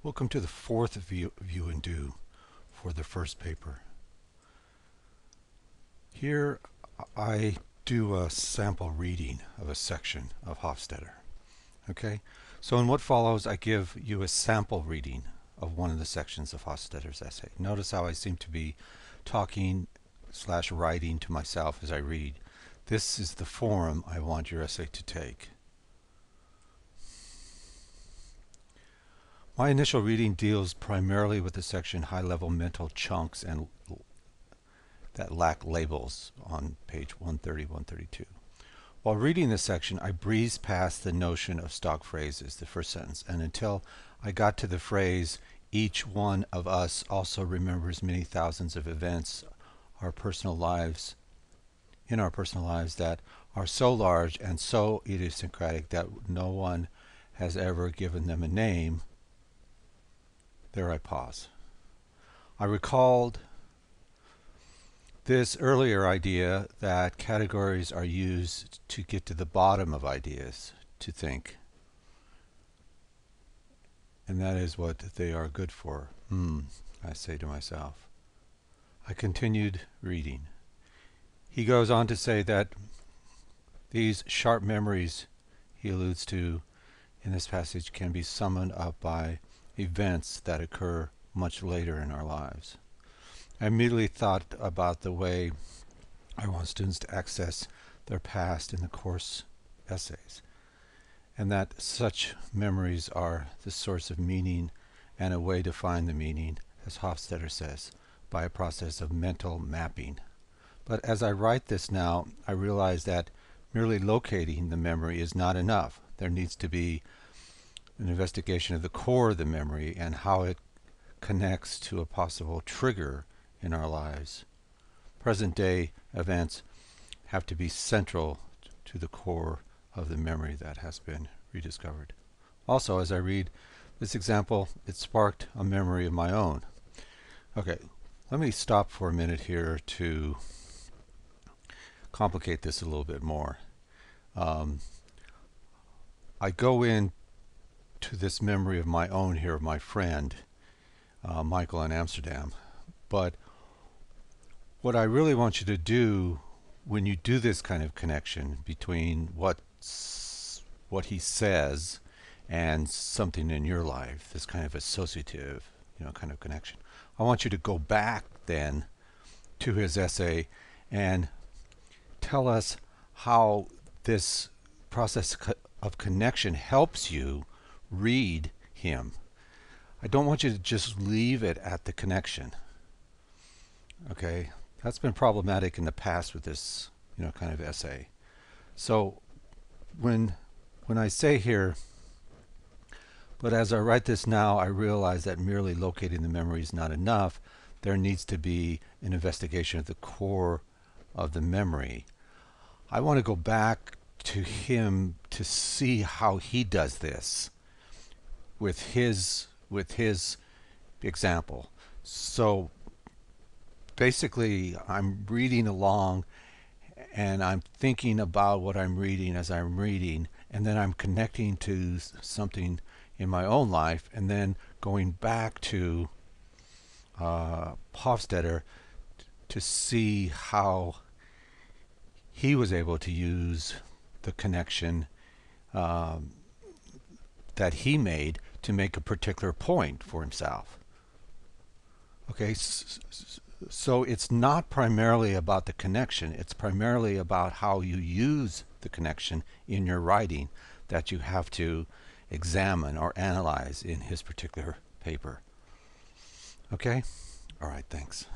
Welcome to the fourth view and do for the first paper. Here I do a sample reading of a section of Hofstadter. Okay, so in what follows I give you a sample reading of one of the sections of Hofstadter's essay. Notice how I seem to be talking / writing to myself as I read. This is the form I want your essay to take. My initial reading deals primarily with the section high-level mental chunks and that lack labels on page 130, 132. While reading this section, I breezed past the notion of stock phrases, the first sentence, and until I got to the phrase, each one of us also remembers many thousands of events in our personal lives that are so large and so idiosyncratic that no one has ever given them a name. There I pause. I recalled this earlier idea that categories are used to get to the bottom of ideas, to think. And that is what they are good for. I say to myself. I continued reading. He goes on to say that these sharp memories he alludes to in this passage can be summoned up by events that occur much later in our lives. I immediately thought about the way I want students to access their past in the course essays, and that such memories are the source of meaning and a way to find the meaning, as Hofstadter says, by a process of mental mapping. But as I write this now, I realize that merely locating the memory is not enough. There needs to be an investigation of the core of the memory and how it connects to a possible trigger in our lives. Present-day events have to be central to the core of the memory that has been rediscovered. Also, as I read this example, it sparked a memory of my own. Okay, let me stop for a minute here to complicate this a little bit more. I go in to this memory of my own here of my friend Michael in Amsterdam, but what I really want you to do when you do this kind of connection between what he says and something in your life, this kind of associative, kind of connection, I want you to go back then to his essay and tell us how this process of connection helps you read him. I don't want you to just leave it at the connection. Okay, that's been problematic in the past with this, kind of essay. So when I say here, but as I write this now, I realize that merely locating the memory is not enough. There needs to be an investigation of the core of the memory. I want to go back to him to see how he does this with his example. So basically I'm reading along and I'm thinking about what I'm reading as I'm reading, and then I'm connecting to something in my own life and then going back to Hofstadter to see how he was able to use the connection that he made to make a particular point for himself. Okay, so it's not primarily about the connection, it's primarily about how you use the connection in your writing that you have to examine or analyze in his particular paper. Okay? All right, thanks.